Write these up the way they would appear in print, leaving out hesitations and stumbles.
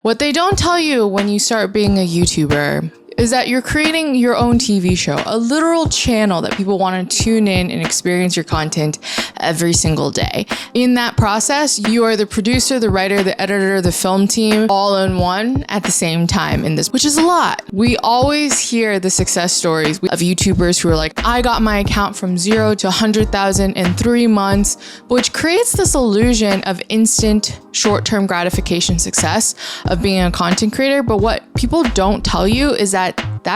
What they don't tell you when you start being a YouTuber is that you're creating your own TV show, a literal channel that people want to tune in and experience your content every single day. In that process, you are the producer, the writer, the editor, the film team, all in one at the same time in this, which is a lot. We always hear the success stories of YouTubers who are like, I got my account from 0 to 100,000 in 3 months, which creates this illusion of instant short-term gratification success of being a content creator. But what people don't tell you is that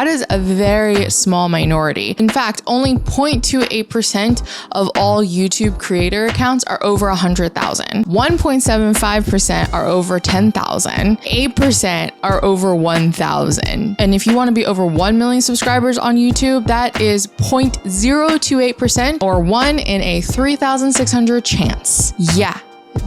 is a very small minority. In fact, only 0.28% of all YouTube creator accounts are over 100,000. 1.75% are over 10,000. 8% are over 1,000. And if you want to be over 1 million subscribers on YouTube, that is 0.028% or 1 in a 3,600 chance. Yeah.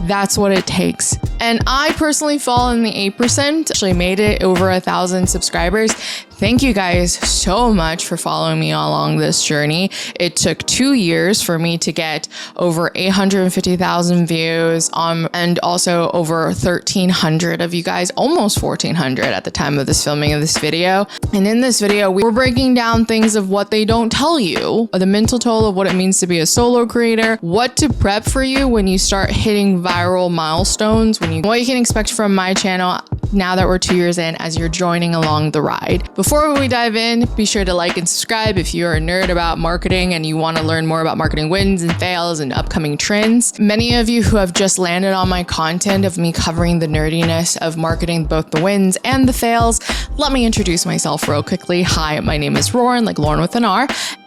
That's what it takes. And I personally fall in the 8%, actually made it over 1,000 subscribers. Thank you guys so much for following me along this journey. It took 2 years for me to get over 850,000 views, and also over 1,300 of you guys, almost 1,400 at the time of this filming of this video. And in this video, we're breaking down things of what they don't tell you, the mental toll of what it means to be a solo creator, what to prep for you when you start hitting viral milestones, what you can expect from my channel now that we're 2 years in as you're joining along the ride. Before we dive in, be sure to like and subscribe if you're a nerd about marketing and you want to learn more about marketing wins and fails and upcoming trends. Many of you who have just landed on my content of me covering the nerdiness of marketing, both the wins and the fails, let me introduce myself real quickly. Hi, my name is Lauren, like Lauren with an R.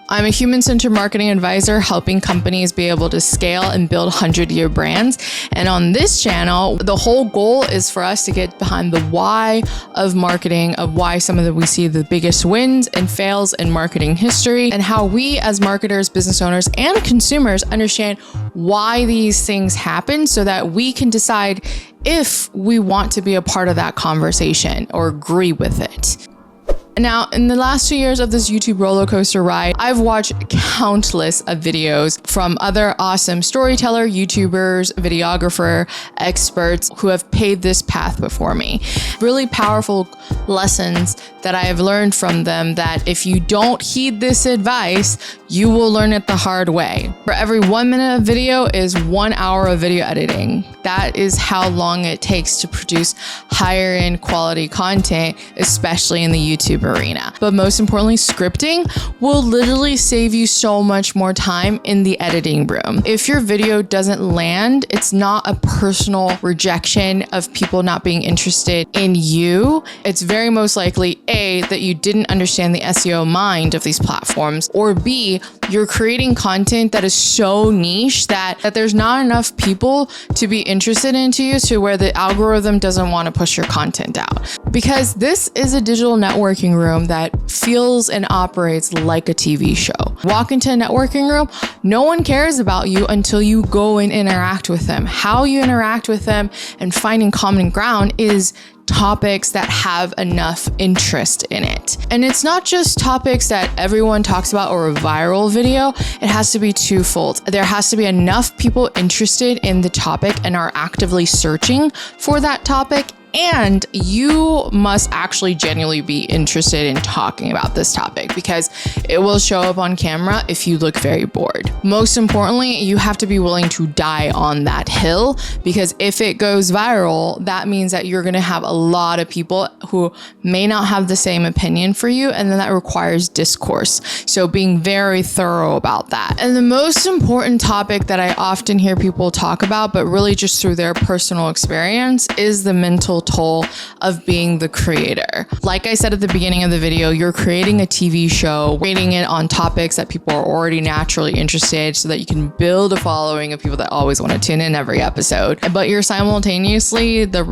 I'm a human-centered marketing advisor helping companies be able to scale and build 100-year brands. And on this channel, the whole goal is for us to get behind the why of marketing, of why we see the biggest wins and fails in marketing history, and how we as marketers, business owners, and consumers understand why these things happen so that we can decide if we want to be a part of that conversation or agree with it. Now, in the last 2 years of this YouTube roller coaster ride, I've watched countless of videos from other awesome storyteller, YouTubers, videographer, experts who have paved this path before me. Really powerful lessons that I have learned from them that if you don't heed this advice, you will learn it the hard way. For every 1 minute of video is 1 hour of video editing. That is how long it takes to produce higher end quality content, especially in the YouTube arena. But most importantly, scripting will literally save you so much more time in the editing room. If your video doesn't land, it's not a personal rejection of people not being interested in you. It's very most likely A, that you didn't understand the SEO mind of these platforms, or B, you're creating content that is so niche that there's not enough people to be interested into you to where the algorithm doesn't want to push your content out. Because this is a digital networking room that feels and operates like a TV show. Walk into a networking room, no one cares about you until you go and interact with them. How you interact with them and finding common ground is topics that have enough interest in it. And it's not just topics that everyone talks about or a viral video. It has to be twofold. There has to be enough people interested in the topic and are actively searching for that topic, and you must actually genuinely be interested in talking about this topic because it will show up on camera if you look very bored. Most importantly, you have to be willing to die on that hill, because if it goes viral, that means that you're going to have a lot of people who may not have the same opinion for you, and then that requires discourse. So being very thorough about that. And the most important topic that I often hear people talk about, but really just through their personal experience, is the mental toll of being the creator. Like I said at the beginning of the video, you're creating a TV show, creating it on topics that people are already naturally interested so that you can build a following of people that always want to tune in every episode. But you're simultaneously the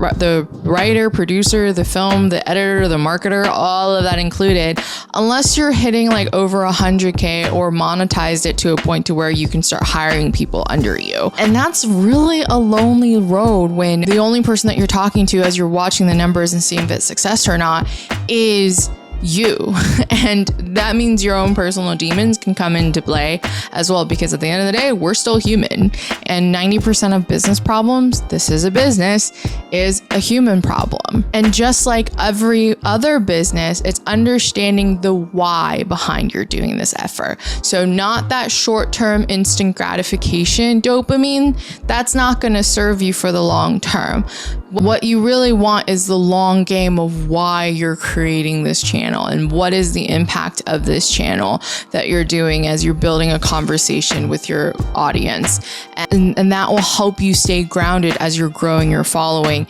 writer, producer, the film, the editor, the marketer, all of that included, unless you're hitting like over 100K or monetized it to a point to where you can start hiring people under you. And that's really a lonely road when the only person that you're talking to as you're watching the numbers and seeing if it's success or not is you. And that means your own personal demons can come into play as well, because at the end of the day, we're still human. And 90% of business problems, this is a business, is a human problem. And just like every other business, it's understanding the why behind you're doing this effort. So not that short-term instant gratification dopamine, that's not going to serve you for the long term. What you really want is the long game of why you're creating this channel and what is the impact of this channel that you're doing as you're building a conversation with your audience. And that will help you stay grounded as you're growing your following.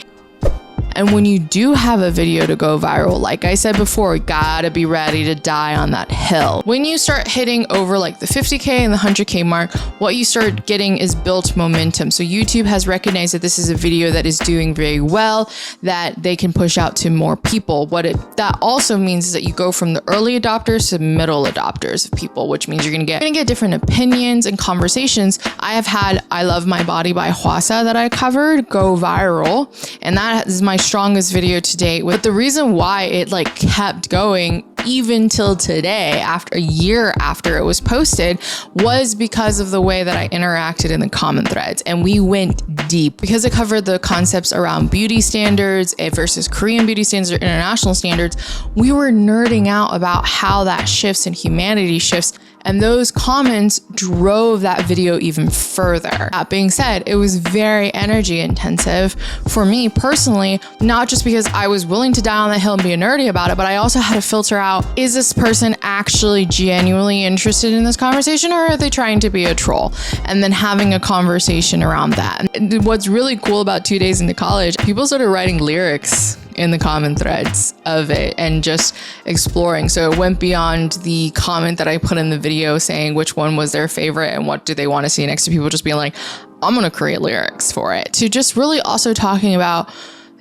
And when you do have a video to go viral, like I said before, you gotta be ready to die on that hill. When you start hitting over like the 50K and the 100K mark, what you start getting is built momentum. So YouTube has recognized that this is a video that is doing very well, that they can push out to more people. That also means is that you go from the early adopters to middle adopters of people, which means you're gonna get different opinions and conversations. I have had I Love My Body by Hwasa that I covered go viral, and that is my strongest video to date. But the reason why it like kept going even till today, after a year after it was posted, was because of the way that I interacted in the comment threads. And we went deep because it covered the concepts around beauty standards versus Korean beauty standards or international standards. We were nerding out about how that shifts and humanity shifts. And those comments drove that video even further. That being said, it was very energy intensive for me personally, not just because I was willing to die on the hill and be a nerdy about it, but I also had to filter out, is this person actually genuinely interested in this conversation, or are they trying to be a troll? And then having a conversation around that. And what's really cool about 2 days into college, people started writing lyrics in the comment threads of it and just exploring. So it went beyond the comment that I put in the video saying which one was their favorite and what do they want to see next, to people just being like, I'm going to create lyrics for it, to just really also talking about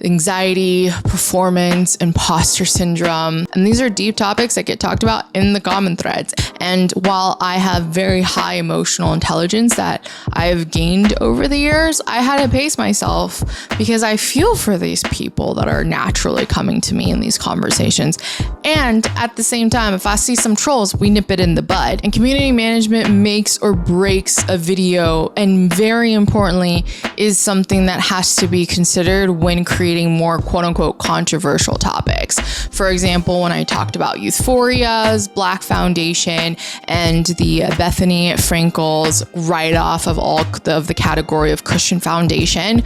anxiety, performance, imposter syndrome. And these are deep topics that get talked about in the comment threads. And while I have very high emotional intelligence that I have gained over the years, I had to pace myself because I feel for these people that are naturally coming to me in these conversations. And at the same time, if I see some trolls, we nip it in the bud. And community management makes or breaks a video, and very importantly, is something that has to be considered when creating more quote unquote controversial topics. For example, when I talked about youthforia's Black Foundation and the Bethany Frankel's write-off of all of the category of Christian Foundation,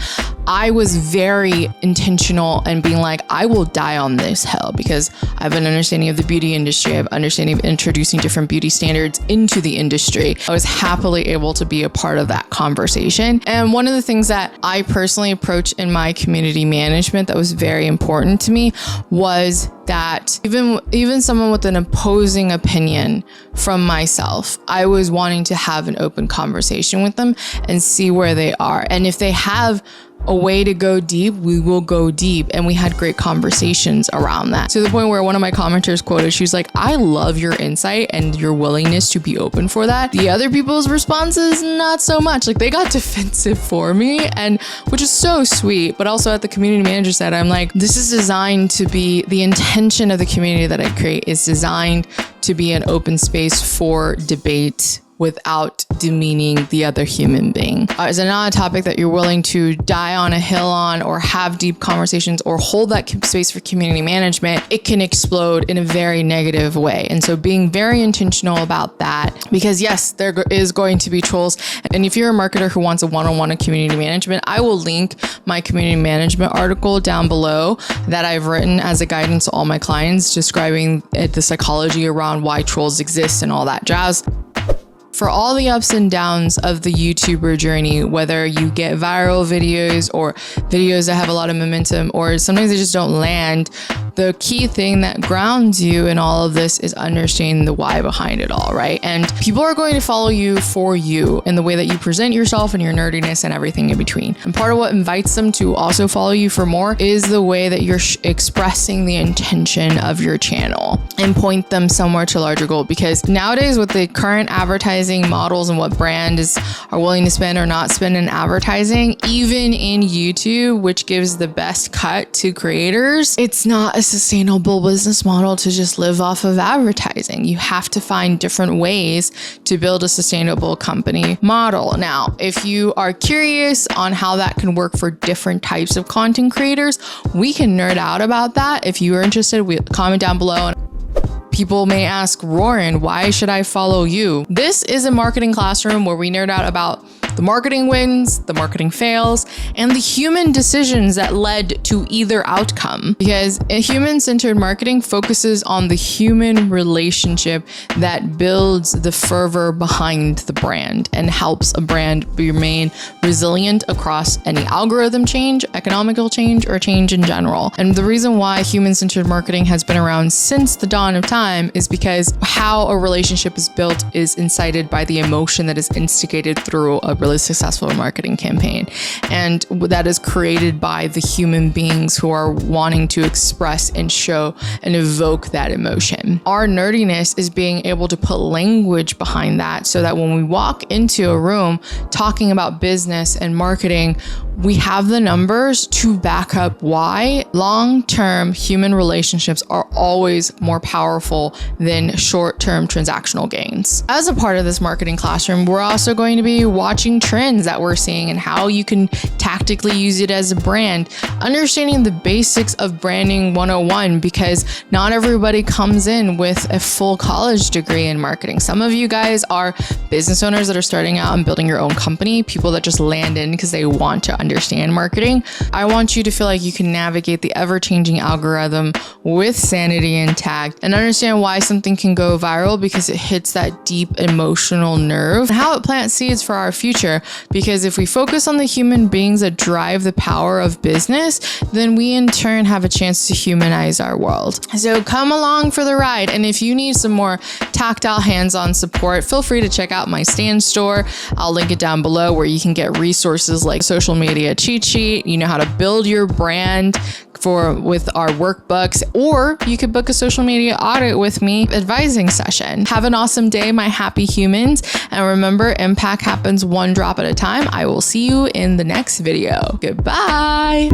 I was very intentional and being like, I will die on this hill because I have an understanding of the beauty industry. I have an understanding of introducing different beauty standards into the industry. I was happily able to be a part of that conversation. And one of the things that I personally approached in my community management that was very important to me was that even someone with an opposing opinion from myself, I was wanting to have an open conversation with them and see where they are. And if they have a way to go deep, we will go deep. And we had great conversations around that, to the point where one of my commenters quoted, she was like, I love your insight and your willingness to be open for that. The other people's responses, not so much. Like, they got defensive for me, and which is so sweet. But also at the community manager side, I'm like, this is designed to be, the intention of the community that I create is designed to be an open space for debate without demeaning the other human being. Is it not a topic that you're willing to die on a hill on, or have deep conversations, or hold that space for community management, it can explode in a very negative way. And so being very intentional about that, because yes, there is going to be trolls. And if you're a marketer who wants a one-on-one in community management, I will link my community management article down below that I've written as a guidance to all my clients, describing the psychology around why trolls exist and all that jazz. For all the ups and downs of the YouTuber journey, whether you get viral videos or videos that have a lot of momentum, or sometimes they just don't land, the key thing that grounds you in all of this is understanding the why behind it all, right? And people are going to follow you for you in the way that you present yourself and your nerdiness and everything in between. And part of what invites them to also follow you for more is the way that you're expressing the intention of your channel and point them somewhere to a larger goal. Because nowadays, with the current advertising models and what brands are willing to spend or not spend in advertising, even in YouTube, which gives the best cut to creators, it's not a sustainable business model to just live off of advertising. You have to find different ways to build a sustainable company model. Now, if you are curious on how that can work for different types of content creators, we can nerd out about that. If you are interested, comment down below. People may ask, Rorin, why should I follow you? This is a marketing classroom where we nerd out about the marketing wins, the marketing fails, and the human decisions that led to either outcome. Because a human-centered marketing focuses on the human relationship that builds the fervor behind the brand and helps a brand remain resilient across any algorithm change, economical change, or change in general. And the reason why human-centered marketing has been around since the dawn of time is because how a relationship is built is incited by the emotion that is instigated through a really successful marketing campaign. And that is created by the human beings who are wanting to express and show and evoke that emotion. Our nerdiness is being able to put language behind that so that when we walk into a room talking about business and marketing, we have the numbers to back up why long-term human relationships are always more powerful than short-term transactional gains. As a part of this marketing classroom, we're also going to be watching trends that we're seeing and how you can tactically use it as a brand, understanding the basics of branding 101, because not everybody comes in with a full college degree in marketing. Some of you guys are business owners that are starting out and building your own company, people that just land in because they want to understand marketing. I want you to feel like you can navigate the ever-changing algorithm with sanity intact and understand why something can go viral, because it hits that deep emotional nerve and how it plants seeds for our future. Because if we focus on the human beings that drive the power of business, then we in turn have a chance to humanize our world. So come along for the ride. And if you need some more tactile hands-on support, feel free to check out my stan.store. I'll link it down below, where you can get resources like social media cheat sheet, you know how to build your brand with our workbooks, or you could book a social media audit with me advising session. Have an awesome day, my happy humans. And remember, impact happens one drop at a time. I will see you in the next video. Goodbye.